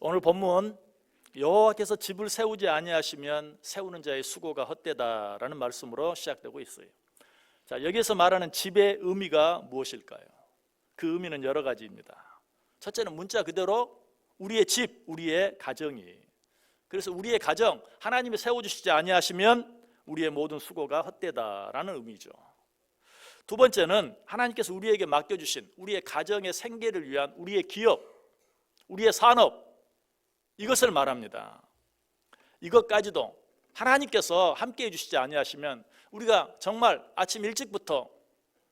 오늘 본문 여호와께서 집을 세우지 아니하시면 세우는 자의 수고가 헛되다라는 말씀으로 시작되고 있어요. 자, 여기서 말하는 집의 의미가 무엇일까요? 그 의미는 여러 가지입니다. 첫째는 문자 그대로 우리의 집, 우리의 가정이에요. 그래서 우리의 가정, 하나님이 세워주시지 아니하시면 우리의 모든 수고가 헛되다라는 의미죠. 두 번째는 하나님께서 우리에게 맡겨주신 우리의 가정의 생계를 위한 우리의 기업, 우리의 산업, 이것을 말합니다. 이것까지도 하나님께서 함께해 주시지 아니하시면 우리가 정말 아침 일찍부터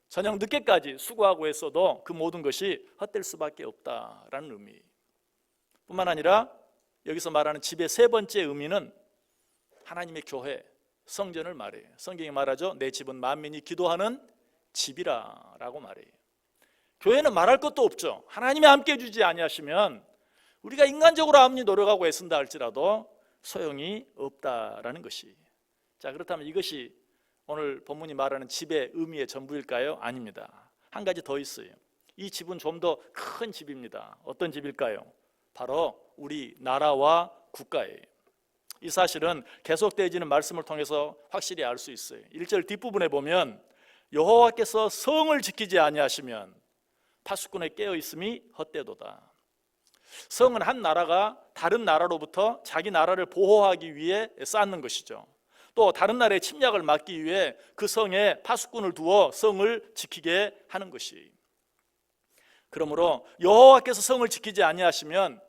저녁 늦게까지 수고하고 했어도 그 모든 것이 헛될 수밖에 없다라는 의미. 뿐만 아니라 여기서 말하는 집의 세 번째 의미는 하나님의 교회, 성전을 말해요. 성경이 말하죠. 내 집은 만민이 기도하는 집이라라고 말해요. 교회는 말할 것도 없죠. 하나님이 함께해 주지 아니하시면 우리가 인간적으로 아무리 노력하고 애쓴다 할지라도 소용이 없다라는 것이. 자, 그렇다면 이것이 오늘 본문이 말하는 집의 의미의 전부일까요? 아닙니다. 한 가지 더 있어요. 이 집은 좀 더 큰 집입니다. 어떤 집일까요? 바로 우리 나라와 국가예요. 이 사실은 계속되어지는 말씀을 통해서 확실히 알 수 있어요. 1절 뒷부분에 보면 여호와께서 성을 지키지 아니하시면 파수꾼의 깨어있음이 헛되도다. 성은 한 나라가 다른 나라로부터 자기 나라를 보호하기 위해 쌓는 것이죠. 또 다른 나라의 침략을 막기 위해 그 성에 파수꾼을 두어 성을 지키게 하는 것이. 그러므로 여호와께서 성을 지키지 아니하시면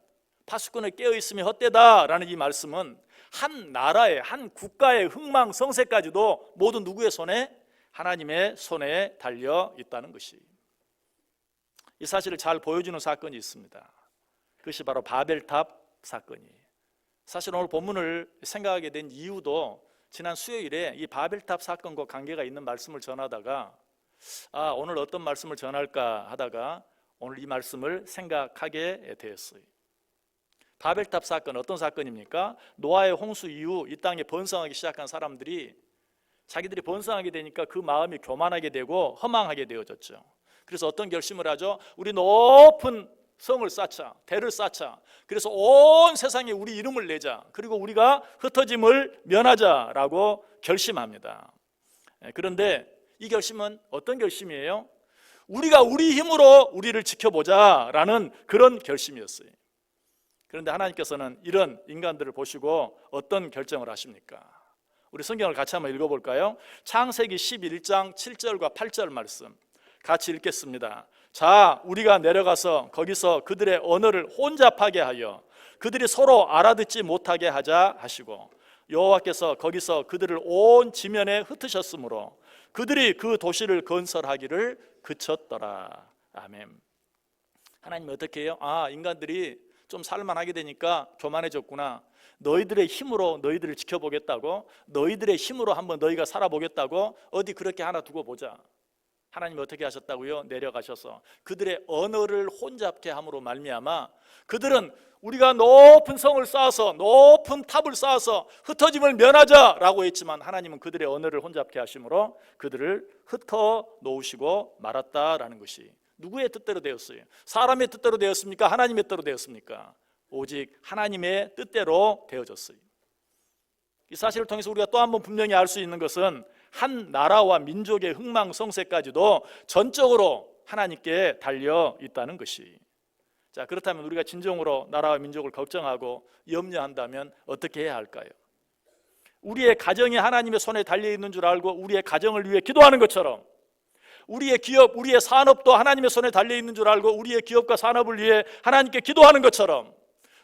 파수꾼의 깨어있음이 헛되다라는 이 말씀은 한 나라의, 한 국가의 흥망성쇠까지도 모두 누구의 손에? 하나님의 손에 달려 있다는 것이. 이 사실을 잘 보여주는 사건이 있습니다. 그것이 바로 바벨탑 사건이에요. 사실 오늘 본문을 생각하게 된 이유도 지난 수요일에 이 바벨탑 사건과 관계가 있는 말씀을 전하다가 오늘 어떤 말씀을 전할까 하다가 오늘 이 말씀을 생각하게 되었어요. 바벨탑 사건 어떤 사건입니까? 노아의 홍수 이후 이 땅에 번성하기 시작한 사람들이 자기들이 번성하게 되니까 그 마음이 교만하게 되고 허망하게 되어졌죠. 그래서 어떤 결심을 하죠? 우리 높은 성을 쌓자, 대를 쌓자. 그래서 온 세상에 우리 이름을 내자. 그리고 우리가 흩어짐을 면하자라고 결심합니다. 그런데 이 결심은 어떤 결심이에요? 우리가 우리 힘으로 우리를 지켜보자라는 그런 결심이었어요. 그런데 하나님께서는 이런 인간들을 보시고 어떤 결정을 하십니까? 우리 성경을 같이 한번 읽어볼까요? 창세기 11장 7절과 8절 말씀 같이 읽겠습니다. 자, 우리가 내려가서 거기서 그들의 언어를 혼잡하게 하여 그들이 서로 알아듣지 못하게 하자 하시고 여호와께서 거기서 그들을 온 지면에 흩으셨으므로 그들이 그 도시를 건설하기를 그쳤더라. 아멘. 하나님이 어떻게 해요? 인간들이 좀 살만하게 되니까 교만해졌구나. 너희들의 힘으로 너희들을 지켜보겠다고, 너희들의 힘으로 한번 너희가 살아보겠다고 어디 그렇게 하나 두고 보자. 하나님이 어떻게 하셨다고요? 내려가셔서 그들의 언어를 혼잡케 함으로 말미암아 그들은 우리가 높은 성을 쌓아서 높은 탑을 쌓아서 흩어짐을 면하자라고 했지만 하나님은 그들의 언어를 혼잡케 하심으로 그들을 흩어 놓으시고 말았다라는 것이 누구의 뜻대로 되었어요? 사람의 뜻대로 되었습니까? 하나님의 뜻대로 되었습니까? 오직 하나님의 뜻대로 되어졌어요. 이 사실을 통해서 우리가 또 한 번 분명히 알 수 있는 것은 한 나라와 민족의 흥망성쇠까지도 전적으로 하나님께 달려 있다는 것이. 자, 그렇다면 우리가 진정으로 나라와 민족을 걱정하고 염려한다면 어떻게 해야 할까요? 우리의 가정이 하나님의 손에 달려 있는 줄 알고 우리의 가정을 위해 기도하는 것처럼 우리의 기업, 우리의 산업도 하나님의 손에 달려 있는 줄 알고 우리의 기업과 산업을 위해 하나님께 기도하는 것처럼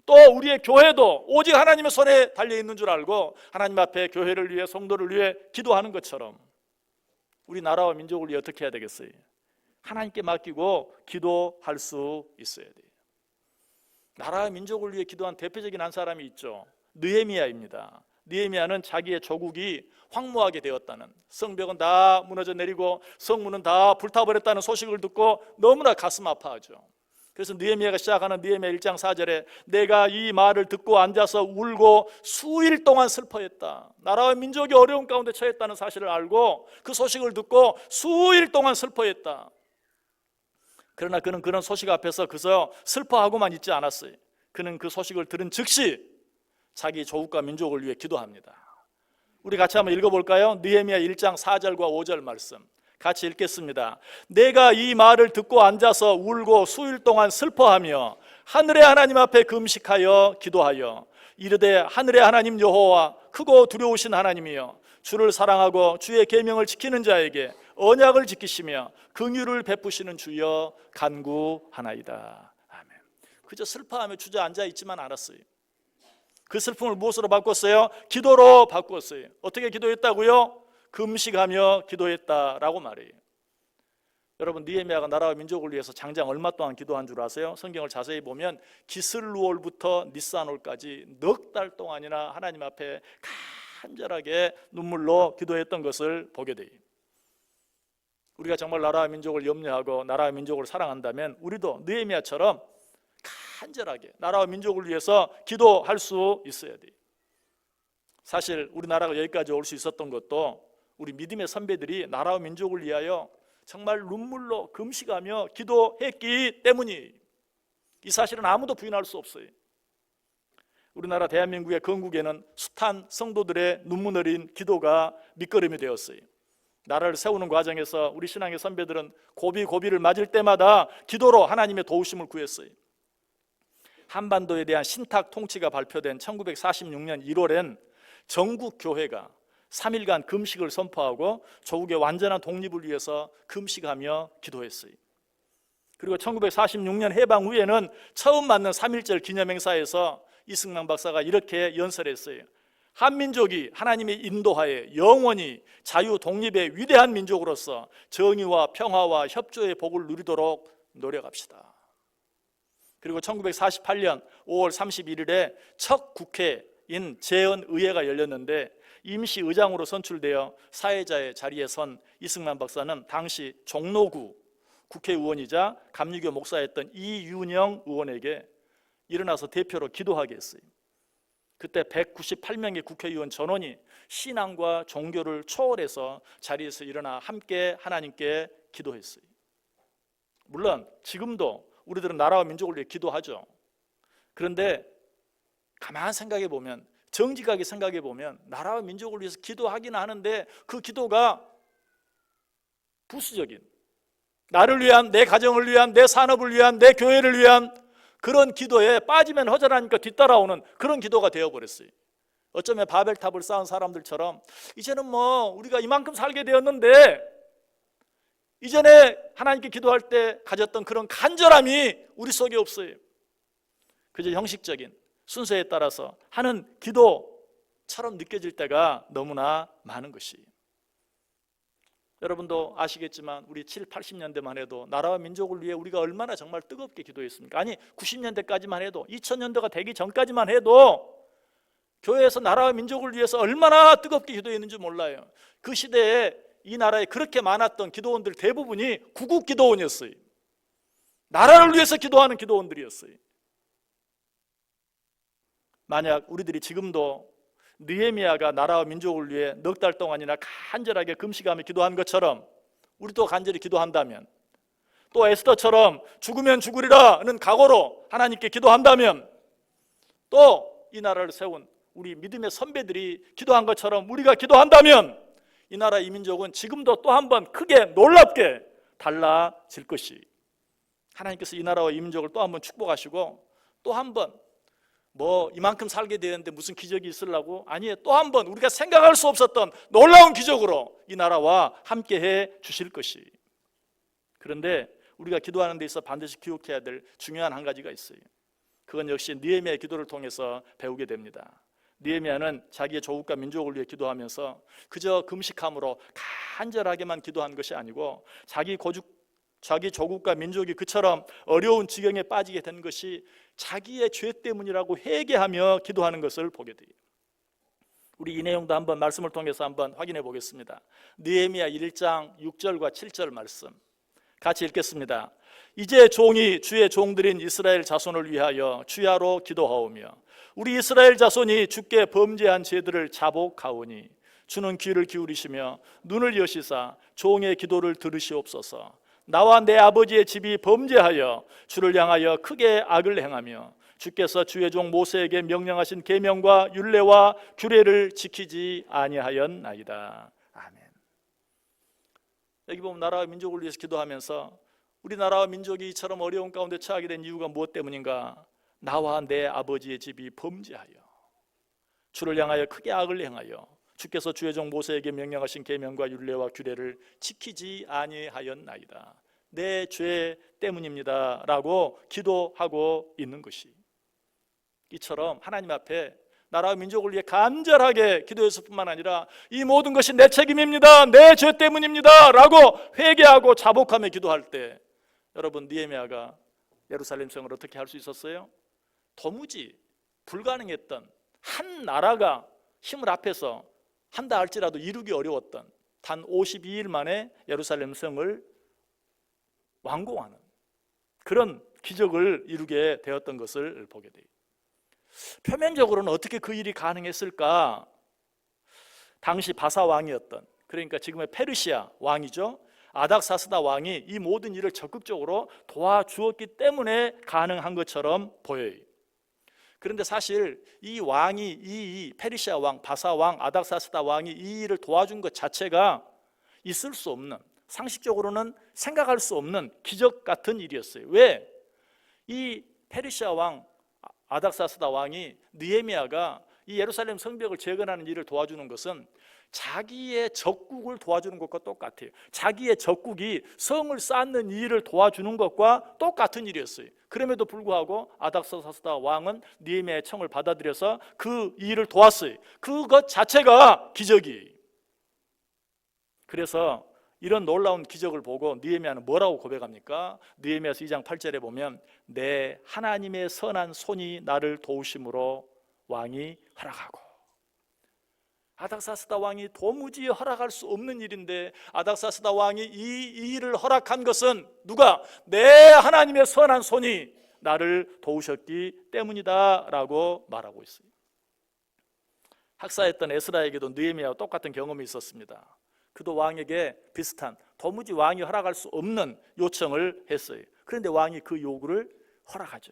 또 우리의 교회도 오직 하나님의 손에 달려 있는 줄 알고 하나님 앞에 교회를 위해 성도를 위해 기도하는 것처럼 우리 나라와 민족을 위해 어떻게 해야 되겠어요? 하나님께 맡기고 기도할 수 있어야 돼요. 나라와 민족을 위해 기도한 대표적인 한 사람이 있죠. 느헤미야입니다. 느헤미야는 자기의 조국이 황무하게 되었다는, 성벽은 다 무너져 내리고 성문은 다 불타버렸다는 소식을 듣고 너무나 가슴 아파하죠. 그래서 느헤미야가 시작하는 느헤미야 1장 4절에 내가 이 말을 듣고 앉아서 울고 수일 동안 슬퍼했다. 나라와 민족이 어려운 가운데 처했다는 사실을 알고 그 소식을 듣고 수일 동안 슬퍼했다. 그러나 그는 그런 소식 앞에서 그저 슬퍼하고만 있지 않았어요. 그는 그 소식을 들은 즉시 자기 조국과 민족을 위해 기도합니다. 우리 같이 한번 읽어볼까요? 느헤미야 1장 4절과 5절 말씀 같이 읽겠습니다. 내가 이 말을 듣고 앉아서 울고 수일 동안 슬퍼하며 하늘의 하나님 앞에 금식하여 기도하여 이르되 하늘의 하나님 여호와 크고 두려우신 하나님이여 주를 사랑하고 주의 계명을 지키는 자에게 언약을 지키시며 긍휼을 베푸시는 주여 간구하나이다. 아멘. 그저 슬퍼하며 주저앉아 있지만 않았어요. 그 슬픔을 무엇으로 바꿨어요? 기도로 바꿨어요. 어떻게 기도했다고요? 금식하며 기도했다라고 말해요. 여러분, 느헤미야가 나라와 민족을 위해서 장장 얼마 동안 기도한 줄 아세요? 성경을 자세히 보면 기슬루올부터 니산올까지 넉 달 동안이나 하나님 앞에 간절하게 눈물로 기도했던 것을 보게 돼요. 우리가 정말 나라와 민족을 염려하고 나라와 민족을 사랑한다면 우리도 느헤미야처럼 간절하게 나라와 민족을 위해서 기도할 수 있어야 돼요. 사실 우리나라가 여기까지 올 수 있었던 것도 우리 믿음의 선배들이 나라와 민족을 위하여 정말 눈물로 금식하며 기도했기 때문이, 이 사실은 아무도 부인할 수 없어요. 우리나라 대한민국의 건국에는 숱한 성도들의 눈물 흘린 기도가 밑거름이 되었어요. 나라를 세우는 과정에서 우리 신앙의 선배들은 고비를 맞을 때마다 기도로 하나님의 도우심을 구했어요. 한반도에 대한 신탁 통치가 발표된 1946년 1월엔 전국 교회가 3일간 금식을 선포하고 조국의 완전한 독립을 위해서 금식하며 기도했어요. 그리고 1946년 해방 후에는 처음 맞는 3.1절 기념행사에서 이승만 박사가 이렇게 연설했어요. 한민족이 하나님의 인도하에 영원히 자유 독립의 위대한 민족으로서 정의와 평화와 협조의 복을 누리도록 노력합시다. 그리고 1948년 5월 31일에 첫 국회인 재헌의회가 열렸는데 임시 의장으로 선출되어 사회자의 자리에 선 이승만 박사는 당시 종로구 국회의원이자 감리교 목사였던 이윤영 의원에게 일어나서 대표로 기도하게 했어요. 그때 198명의 국회의원 전원이 신앙과 종교를 초월해서 자리에서 일어나 함께 하나님께 기도했어요. 물론 지금도 우리들은 나라와 민족을 위해 기도하죠. 그런데 가만 생각해 보면, 정직하게 생각해 보면 나라와 민족을 위해서 기도하기는 하는데 그 기도가 부수적인, 나를 위한, 내 가정을 위한, 내 산업을 위한, 내 교회를 위한 그런 기도에 빠지면 허전하니까 뒤따라오는 그런 기도가 되어버렸어요. 어쩌면 바벨탑을 쌓은 사람들처럼 이제는 뭐 우리가 이만큼 살게 되었는데 이전에 하나님께 기도할 때 가졌던 그런 간절함이 우리 속에 없어요. 그저 형식적인 순서에 따라서 하는 기도처럼 느껴질 때가 너무나 많은 것이. 여러분도 아시겠지만 우리 7, 80년대만 해도 나라와 민족을 위해 우리가 얼마나 정말 뜨겁게 기도했습니까? 아니 90년대까지만 해도, 2000년대가 되기 전까지만 해도 교회에서 나라와 민족을 위해서 얼마나 뜨겁게 기도했는지 몰라요. 그 시대에 이 나라에 그렇게 많았던 기도원들 대부분이 구국 기도원이었어요. 나라를 위해서 기도하는 기도원들이었어요. 만약 우리들이 지금도 느헤미야가 나라와 민족을 위해 넉 달 동안이나 간절하게 금식하며 기도한 것처럼 우리도 간절히 기도한다면, 또 에스더처럼 죽으면 죽으리라는 각오로 하나님께 기도한다면, 또 이 나라를 세운 우리 믿음의 선배들이 기도한 것처럼 우리가 기도한다면 이 나라 이 민족은 지금도 또 한 번 크게 놀랍게 달라질 것이, 하나님께서 이 나라와 이 민족을 또 한 번 축복하시고 또 한 번 뭐 이만큼 살게 되는데 무슨 기적이 있으려고? 아니에요. 또 한 번 우리가 생각할 수 없었던 놀라운 기적으로 이 나라와 함께해 주실 것이. 그런데 우리가 기도하는 데 있어 반드시 기억해야 될 중요한 한 가지가 있어요. 그건 역시 느헤미야의 기도를 통해서 배우게 됩니다. 느헤미야는 자기의 조국과 민족을 위해 기도하면서 그저 금식함으로 간절하게만 기도한 것이 아니고 자기 조국과 민족이 그처럼 어려운 지경에 빠지게 된 것이 자기의 죄 때문이라고 회개하며 기도하는 것을 보게 돼요. 우리 이 내용도 한번 말씀을 통해서 한번 확인해 보겠습니다. 느헤미야 1장 6절과 7절 말씀 같이 읽겠습니다. 이제 종이 주의 종들인 이스라엘 자손을 위하여 주야로 기도하오며 우리 이스라엘 자손이 주께 범죄한 죄들을 자복하오니 주는 귀를 기울이시며 눈을 여시사 종의 기도를 들으시옵소서. 나와 내 아버지의 집이 범죄하여 주를 향하여 크게 악을 행하며 주께서 주의 종 모세에게 명령하신 계명과 율례와 규례를 지키지 아니하였나이다. 아멘. 여기 보면 나라와 민족을 위해서 기도하면서 우리나라와 민족이 이처럼 어려운 가운데 처하게 된 이유가 무엇 때문인가? 나와 내 아버지의 집이 범죄하여 주를 향하여 크게 악을 행하여 주께서 주의 종 모세에게 명령하신 계명과 율례와 규례를 지키지 아니하였나이다. 내 죄 때문입니다 라고 기도하고 있는 것이, 이처럼 하나님 앞에 나라와 민족을 위해 간절하게 기도했을 뿐만 아니라 이 모든 것이 내 책임입니다, 내 죄 때문입니다 라고 회개하고 자복하며 기도할 때, 여러분 느헤미야가 예루살렘 성을 어떻게 할 수 있었어요? 도무지 불가능했던, 한 나라가 힘을 합해서 한다 할지라도 이루기 어려웠던 단 52일 만에 예루살렘 성을 완공하는 그런 기적을 이루게 되었던 것을 보게 돼요. 표면적으로는 어떻게 그 일이 가능했을까? 당시 바사 왕이었던, 그러니까 지금의 페르시아 왕이죠, 아닥사스다 왕이 이 모든 일을 적극적으로 도와주었기 때문에 가능한 것처럼 보여요. 그런데 사실 이 왕이, 이 페르시아 왕, 바사 왕, 아닥사스다 왕이 이 일을 도와준 것 자체가 있을 수 없는, 상식적으로는 생각할 수 없는 기적 같은 일이었어요. 왜? 이 페르시아 왕 아닥사스다 왕이 느헤미야가 이 예루살렘 성벽을 재건하는 일을 도와주는 것은 자기의 적국을 도와주는 것과 똑같아요. 자기의 적국이 성을 쌓는 일을 도와주는 것과 똑같은 일이었어요. 그럼에도 불구하고 아닥사스다 왕은 느헤미야의 청을 받아들여서 그 일을 도왔어요. 그것 자체가 기적이에요. 그래서 이런 놀라운 기적을 보고 느헤미야는 뭐라고 고백합니까? 느헤미야서 2장 8절에 보면 내 하나님의 선한 손이 나를 도우심으로 왕이 허락하고, 아닥사스다 왕이 도무지 허락할 수 없는 일인데 아닥사스다 왕이 이 일을 허락한 것은 누가? 내 하나님의 선한 손이 나를 도우셨기 때문이다 라고 말하고 있어요. 학사했던 에스라에게도 느헤미야와 똑같은 경험이 있었습니다. 그도 왕에게 비슷한, 도무지 왕이 허락할 수 없는 요청을 했어요. 그런데 왕이 그 요구를 허락하죠.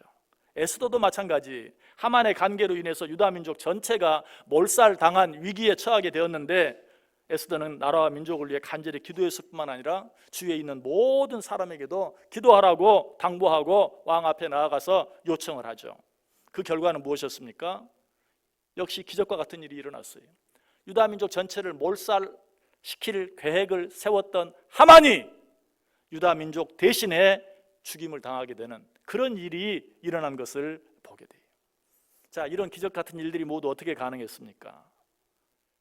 에스더도 마찬가지, 하만의 관계로 인해서 유다 민족 전체가 몰살당한 위기에 처하게 되었는데 에스더는 나라와 민족을 위해 간절히 기도했을 뿐만 아니라 주위에 있는 모든 사람에게도 기도하라고 당부하고 왕 앞에 나아가서 요청을 하죠. 그 결과는 무엇이었습니까? 역시 기적과 같은 일이 일어났어요. 유다 민족 전체를 몰살시킬 계획을 세웠던 하만이 유다 민족 대신에 죽임을 당하게 되는 그런 일이 일어난 것을 보게 돼요. 자, 이런 기적 같은 일들이 모두 어떻게 가능했습니까?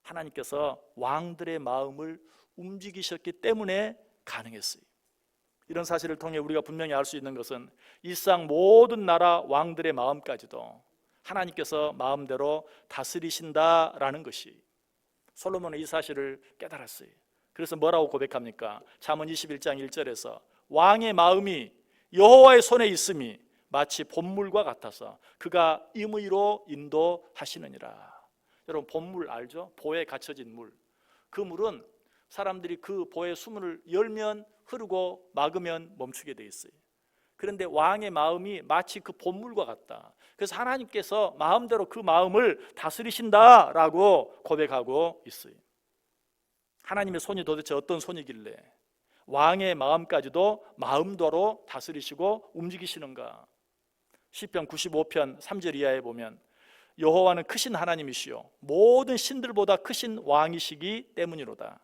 하나님께서 왕들의 마음을 움직이셨기 때문에 가능했어요. 이런 사실을 통해 우리가 분명히 알 수 있는 것은 일상 모든 나라 왕들의 마음까지도 하나님께서 마음대로 다스리신다라는 것이, 솔로몬은 이 사실을 깨달았어요. 그래서 뭐라고 고백합니까? 잠언 21장 1절에서 왕의 마음이 여호와의 손에 있음이 마치 봇물과 같아서 그가 임의로 인도하시느니라. 여러분, 봇물 알죠? 보에 갇혀진 물. 그 물은 사람들이 그 보의 수문을 열면 흐르고 막으면 멈추게 돼 있어요. 그런데 왕의 마음이 마치 그 봇물과 같다. 그래서 하나님께서 마음대로 그 마음을 다스리신다라고 고백하고 있어요. 하나님의 손이 도대체 어떤 손이길래 왕의 마음까지도 마음대로 다스리시고 움직이시는가? 시편 95편 3절 이하에 보면 여호와는 크신 하나님이시요 모든 신들보다 크신 왕이시기 때문이로다.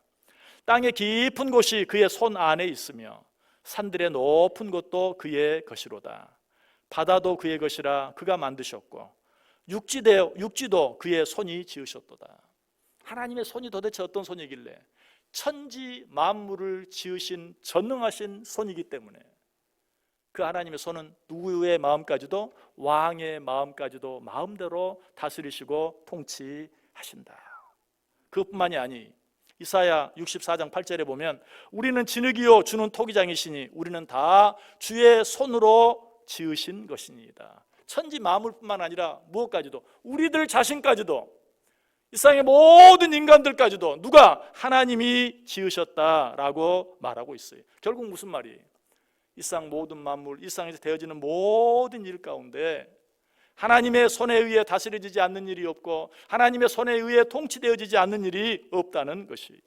땅의 깊은 곳이 그의 손 안에 있으며 산들의 높은 곳도 그의 것이로다. 바다도 그의 것이라 그가 만드셨고 육지도 그의 손이 지으셨도다. 하나님의 손이 도대체 어떤 손이길래? 천지 만물을 지으신 전능하신 손이기 때문에 그 하나님의 손은 누구의 마음까지도, 왕의 마음까지도 마음대로 다스리시고 통치하신다. 그것뿐만이 아니, 이사야 64장 8절에 보면 우리는 진흙이요 주는 토기장이시니 우리는 다 주의 손으로 지으신 것이니이다. 천지 만물뿐만 아니라 무엇까지도, 우리들 자신까지도, 이 세상의 모든 인간들까지도 누가? 하나님이 지으셨다라고 말하고 있어요. 결국 무슨 말이에요? 이 세상 모든 만물, 이 세상에서 되어지는 모든 일 가운데 하나님의 손에 의해 다스려지지 않는 일이 없고 하나님의 손에 의해 통치되어지지 않는 일이 없다는 것이.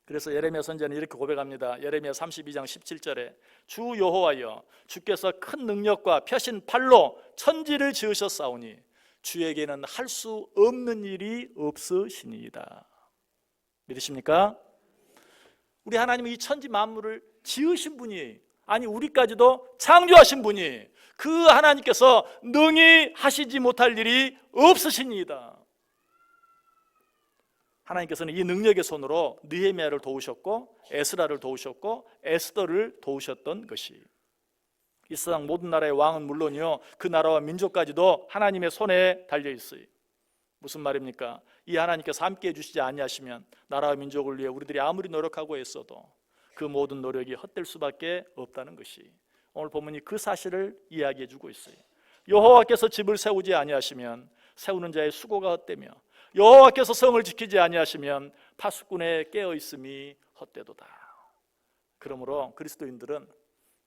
그래서 예레미야 선지자는 이렇게 고백합니다. 예레미야 32장 17절에 주 여호와여 주께서 큰 능력과 펴신 팔로 천지를 지으셨사오니 주에게는 할 수 없는 일이 없으시니이다. 믿으십니까? 우리 하나님은 이 천지 만물을 지으신 분이, 아니 우리까지도 창조하신 분이, 그 하나님께서 능히 하시지 못할 일이 없으시니이다. 하나님께서는 이 능력의 손으로 느헤미야를 도우셨고 에스라를 도우셨고 에스더를 도우셨던 것이, 이 세상 모든 나라의 왕은 물론이요 그 나라와 민족까지도 하나님의 손에 달려 있어요. 무슨 말입니까? 이 하나님께서 함께해 주시지 아니하시면 나라와 민족을 위해 우리들이 아무리 노력하고 애써도 그 모든 노력이 헛될 수밖에 없다는 것이, 오늘 본문이 그 사실을 이야기해 주고 있어요. 여호와께서 집을 세우지 아니하시면 세우는 자의 수고가 헛되며 여호와께서 성을 지키지 아니하시면 파수꾼의 깨어 있음이 헛되도다. 그러므로 그리스도인들은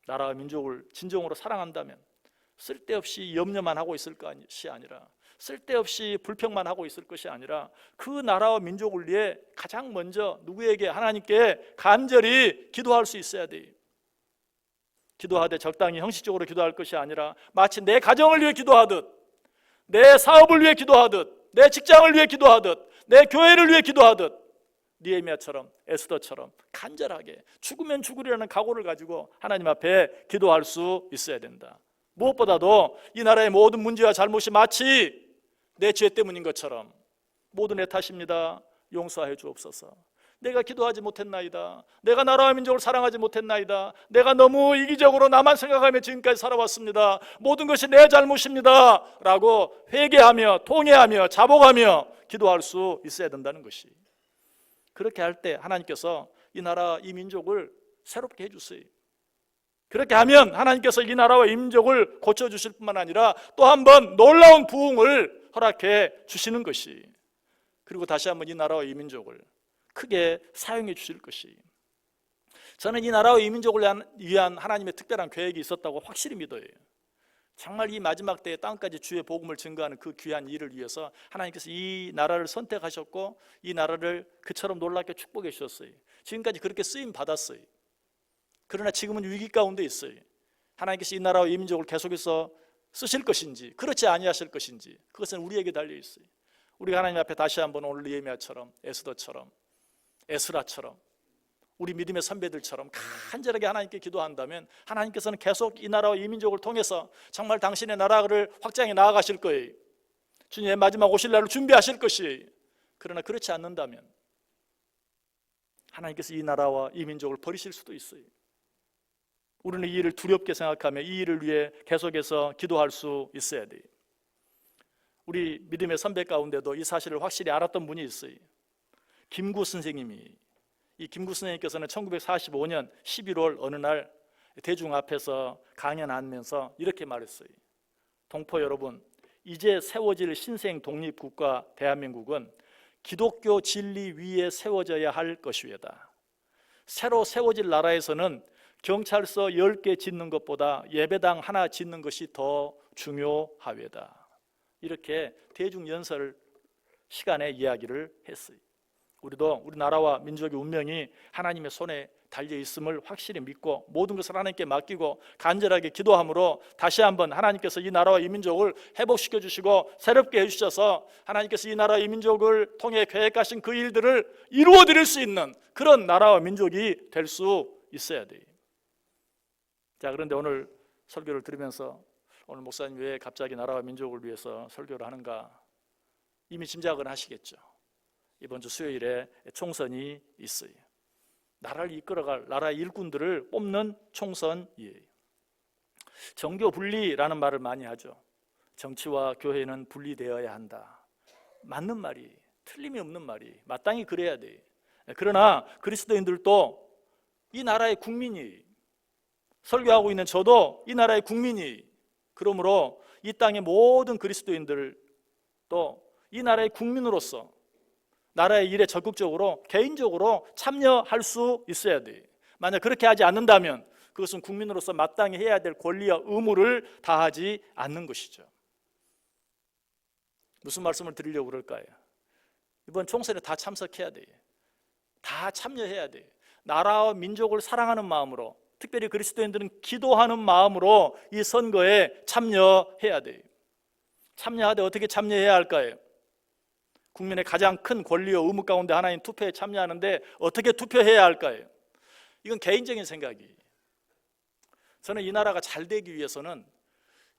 나라와 민족을 진정으로 사랑한다면 쓸데없이 염려만 하고 있을 것이 아니라, 쓸데없이 불평만 하고 있을 것이 아니라 그 나라와 민족을 위해 가장 먼저 누구에게? 하나님께 간절히 기도할 수 있어야 돼요. 기도하되 적당히 형식적으로 기도할 것이 아니라 마치 내 가정을 위해 기도하듯, 내 사업을 위해 기도하듯, 내 직장을 위해 기도하듯, 내 교회를 위해 기도하듯, 느헤미야처럼 에스더처럼 간절하게 죽으면 죽으리라는 각오를 가지고 하나님 앞에 기도할 수 있어야 된다. 무엇보다도 이 나라의 모든 문제와 잘못이 마치 내 죄 때문인 것처럼 모두 내 탓입니다. 용서하여 주옵소서. 내가 기도하지 못했나이다. 내가 나라와 민족을 사랑하지 못했나이다. 내가 너무 이기적으로 나만 생각하며 지금까지 살아왔습니다. 모든 것이 내 잘못입니다 라고 회개하며 통회하며 자복하며 기도할 수 있어야 된다는 것이, 그렇게 할 때 하나님께서 이 나라 이 민족을 새롭게 해주세요. 그렇게 하면 하나님께서 이 나라와 이 민족을 고쳐주실 뿐만 아니라 또 한 번 놀라운 부흥을 허락해 주시는 것이, 그리고 다시 한번 이 나라와 이 민족을 크게 사용해 주실 것이, 저는 이 나라와 이 민족을 위한 하나님의 특별한 계획이 있었다고 확실히 믿어요. 정말 이 마지막 때에 땅까지 주의 복음을 증거하는 그 귀한 일을 위해서 하나님께서 이 나라를 선택하셨고 이 나라를 그처럼 놀랍게 축복해 주셨어요. 지금까지 그렇게 쓰임 받았어요. 그러나 지금은 위기 가운데 있어요. 하나님께서 이 나라와 이 민족을 계속해서 쓰실 것인지 그렇지 아니하실 것인지, 그것은 우리에게 달려 있어요. 우리가 하나님 앞에 다시 한번 오늘 느헤미야처럼 에스더처럼 에스라처럼 우리 믿음의 선배들처럼 간절하게 하나님께 기도한다면 하나님께서는 계속 이 나라와 이 민족을 통해서 정말 당신의 나라를 확장해 나아가실 거예요. 주님의 마지막 오실 날을 준비하실 것이에요. 그러나 그렇지 않는다면 하나님께서 이 나라와 이 민족을 버리실 수도 있어요. 우리는 이 일을 두렵게 생각하며 이 일을 위해 계속해서 기도할 수 있어야 돼요. 우리 믿음의 선배 가운데도 이 사실을 확실히 알았던 분이 있어요. 김구 선생님이, 이 김구 선생님께서는 1945년 11월 어느 날 대중 앞에서 강연하면서 이렇게 말했어요. 동포 여러분, 이제 세워질 신생 독립국가 대한민국은 기독교 진리 위에 세워져야 할 것이외다. 새로 세워질 나라에서는 경찰서 10개 짓는 것보다 예배당 하나 짓는 것이 더 중요하외다. 이렇게 대중연설 시간에 이야기를 했어요. 우리도 우리 나라와 민족의 운명이 하나님의 손에 달려 있음을 확실히 믿고 모든 것을 하나님께 맡기고 간절하게 기도함으로 다시 한번 하나님께서 이 나라와 이 민족을 회복시켜 주시고 새롭게 해주셔서 하나님께서 이 나라와 이 민족을 통해 계획하신 그 일들을 이루어 드릴 수 있는 그런 나라와 민족이 될 수 있어야 돼요. 자, 그런데 오늘 설교를 들으면서 오늘 목사님 왜 갑자기 나라와 민족을 위해서 설교를 하는가, 이미 짐작은 하시겠죠. 이번 주 수요일에 총선이 있어요. 나라를 이끌어갈 나라의 일꾼들을 뽑는 총선이에요. 정교 분리라는 말을 많이 하죠. 정치와 교회는 분리되어야 한다. 맞는 말이, 틀림이 없는 말이, 마땅히 그래야 돼. 그러나 그리스도인들도 이 나라의 국민이, 설교하고 있는 저도 이 나라의 국민이, 그러므로 이 땅의 모든 그리스도인들도 이 나라의 국민으로서 나라의 일에 적극적으로 개인적으로 참여할 수 있어야 돼. 만약 그렇게 하지 않는다면 그것은 국민으로서 마땅히 해야 될 권리와 의무를 다하지 않는 것이죠. 무슨 말씀을 드리려고 그럴까요? 이번 총선에 다 참석해야 돼요. 다 참여해야 돼요. 나라와 민족을 사랑하는 마음으로, 특별히 그리스도인들은 기도하는 마음으로 이 선거에 참여해야 돼요. 참여하되 어떻게 참여해야 할까요? 국민의 가장 큰 권리와 의무 가운데 하나인 투표에 참여하는데 어떻게 투표해야 할까요? 이건 개인적인 생각이에요. 저는 이 나라가 잘 되기 위해서는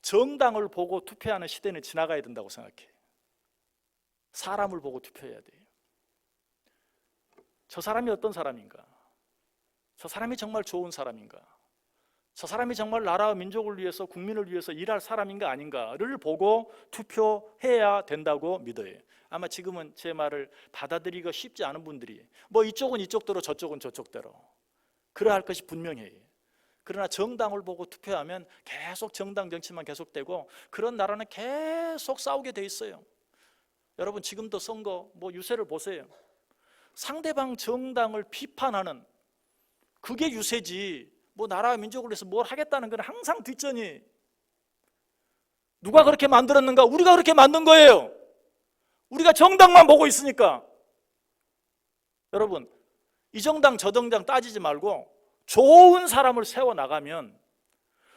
정당을 보고 투표하는 시대는 지나가야 된다고 생각해요. 사람을 보고 투표해야 돼요. 저 사람이 어떤 사람인가? 저 사람이 정말 좋은 사람인가? 저 사람이 정말 나라와 민족을 위해서, 국민을 위해서 일할 사람인가 아닌가를 보고 투표해야 된다고 믿어요. 아마 지금은 제 말을 받아들이기가 쉽지 않은 분들이 뭐 이쪽은 이쪽대로 저쪽은 저쪽대로 그러할 것이 분명해요. 그러나 정당을 보고 투표하면 계속 정당 정치만 계속되고 그런 나라는 계속 싸우게 돼 있어요. 여러분 지금도 선거 뭐 유세를 보세요. 상대방 정당을 비판하는 그게 유세지, 뭐 나라와 민족을 위해서 뭘 하겠다는 건 항상 뒷전이. 누가 그렇게 만들었는가? 우리가 그렇게 만든 거예요. 우리가 정당만 보고 있으니까. 여러분 이 정당 저 정당 따지지 말고 좋은 사람을 세워나가면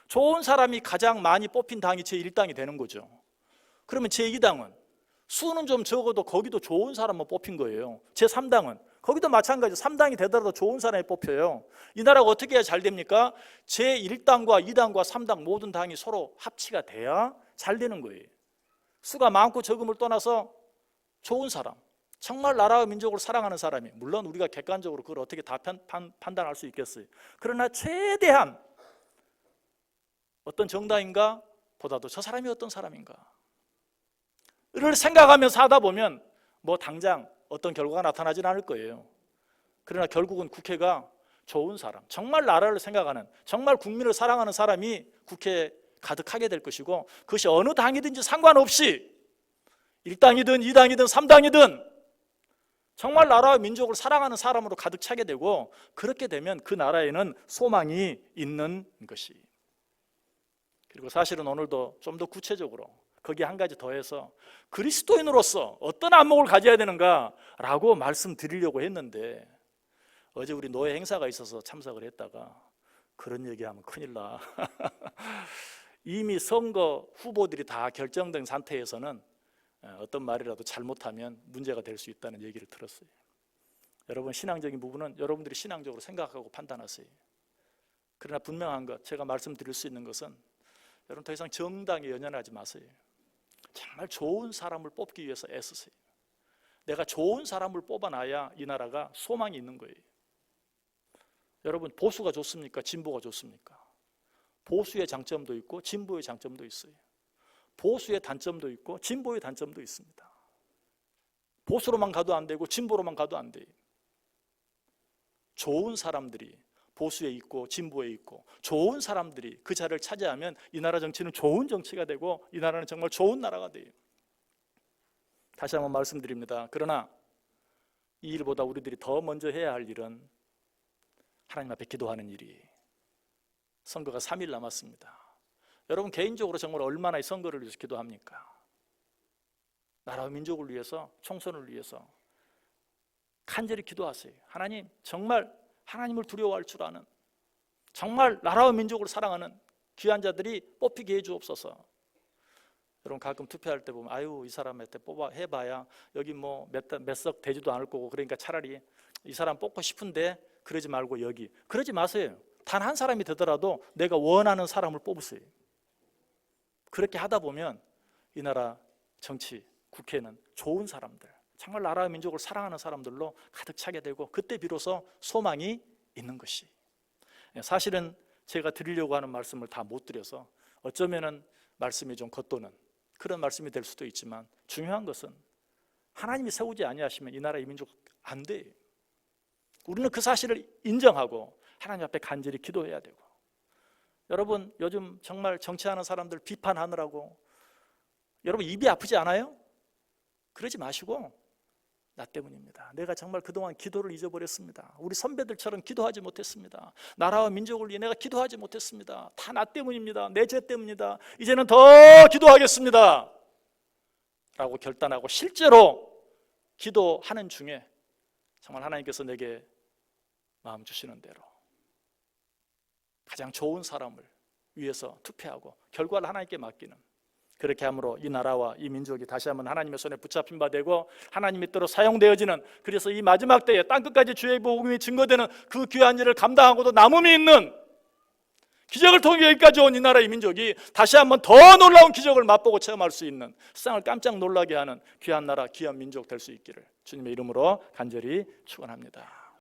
좋은 사람이 가장 많이 뽑힌 당이 제1당이 되는 거죠. 그러면 제2당은 수는 좀 적어도 거기도 좋은 사람만 뽑힌 거예요. 제3당은 거기도 마찬가지로 3당이 되더라도 좋은 사람이 뽑혀요. 이 나라가 어떻게 해야 잘 됩니까? 제1당과 2당과 3당 모든 당이 서로 합치가 돼야 잘 되는 거예요. 수가 많고 적음을 떠나서 좋은 사람, 정말 나라와 민족을 사랑하는 사람이, 물론 우리가 객관적으로 그걸 어떻게 다 판단할 수 있겠어요. 그러나 최대한 어떤 정당인가 보다도 저 사람이 어떤 사람인가 를 생각하면서 하다 보면 뭐 당장 어떤 결과가 나타나지는 않을 거예요. 그러나 결국은 국회가 좋은 사람, 정말 나라를 생각하는, 정말 국민을 사랑하는 사람이 국회에 가득하게 될 것이고, 그것이 어느 당이든지 상관없이 1당이든 2당이든 3당이든 정말 나라와 민족을 사랑하는 사람으로 가득 차게 되고, 그렇게 되면 그 나라에는 소망이 있는 것이. 그리고 사실은 오늘도 좀 더 구체적으로 거기에 한 가지 더해서 그리스도인으로서 어떤 안목을 가져야 되는가라고 말씀드리려고 했는데, 어제 우리 노예 행사가 있어서 참석을 했다가 그런 얘기하면 큰일 나. 이미 선거 후보들이 다 결정된 상태에서는 어떤 말이라도 잘못하면 문제가 될 수 있다는 얘기를 들었어요. 여러분 신앙적인 부분은 여러분들이 신앙적으로 생각하고 판단하세요. 그러나 분명한 것, 제가 말씀드릴 수 있는 것은 여러분 더 이상 정당에 연연하지 마세요. 정말 좋은 사람을 뽑기 위해서 애쓰세요. 내가 좋은 사람을 뽑아놔야 이 나라가 소망이 있는 거예요. 여러분 보수가 좋습니까? 진보가 좋습니까? 보수의 장점도 있고 진보의 장점도 있어요. 보수의 단점도 있고 진보의 단점도 있습니다. 보수로만 가도 안 되고 진보로만 가도 안 돼요. 좋은 사람들이 보수에 있고 진보에 있고 좋은 사람들이 그 자리를 차지하면 이 나라 정치는 좋은 정치가 되고 이 나라는 정말 좋은 나라가 돼요. 다시 한번 말씀드립니다. 그러나 이 일보다 우리들이 더 먼저 해야 할 일은 하나님 앞에 기도하는 일이에요. 선거가 3일 남았습니다. 여러분 개인적으로 정말 얼마나 이 선거를 위해서 기도합니까? 나라와 민족을 위해서, 총선을 위해서 간절히 기도하세요. 하나님, 정말 하나님을 두려워할 줄 아는, 정말 나라와 민족을 사랑하는 귀한 자들이 뽑히게 해주옵소서. 여러분 가끔 투표할 때 보면 아유 이 사람한테 뽑아 해봐야 여기 뭐 몇 석 되지도 않을 거고, 그러니까 차라리 이 사람 뽑고 싶은데 그러지 말고 여기, 그러지 마세요. 단 한 사람이 되더라도 내가 원하는 사람을 뽑으세요. 그렇게 하다 보면 이 나라 정치, 국회는 좋은 사람들, 정말 나라와 민족을 사랑하는 사람들로 가득 차게 되고, 그때 비로소 소망이 있는 것이. 사실은 제가 드리려고 하는 말씀을 다 못 드려서 어쩌면은 말씀이 좀 겉도는 그런 말씀이 될 수도 있지만, 중요한 것은 하나님이 세우지 아니하시면 이 나라 이 민족 안 돼요. 우리는 그 사실을 인정하고 하나님 앞에 간절히 기도해야 되고. 여러분 요즘 정말 정치하는 사람들 비판하느라고 여러분 입이 아프지 않아요? 그러지 마시고 나 때문입니다. 내가 정말 그동안 기도를 잊어버렸습니다. 우리 선배들처럼 기도하지 못했습니다. 나라와 민족을 위해 내가 기도하지 못했습니다. 다 나 때문입니다. 내 죄 때문입니다. 이제는 더 기도하겠습니다 라고 결단하고 실제로 기도하는 중에 정말 하나님께서 내게 마음 주시는 대로 가장 좋은 사람을 위해서 투표하고 결과를 하나님께 맡기는, 그렇게 함으로 이 나라와 이 민족이 다시 한번 하나님의 손에 붙잡힌 바 되고 하나님의 뜻으로 사용되어지는, 그래서 이 마지막 때에 땅끝까지 주의 복음이 증거되는 그 귀한 일을 감당하고도 남음이 있는, 기적을 통해 여기까지 온 이 나라의 민족이 다시 한번 더 놀라운 기적을 맛보고 체험할 수 있는, 세상을 깜짝 놀라게 하는 귀한 나라, 귀한 민족 될 수 있기를 주님의 이름으로 간절히 축원합니다.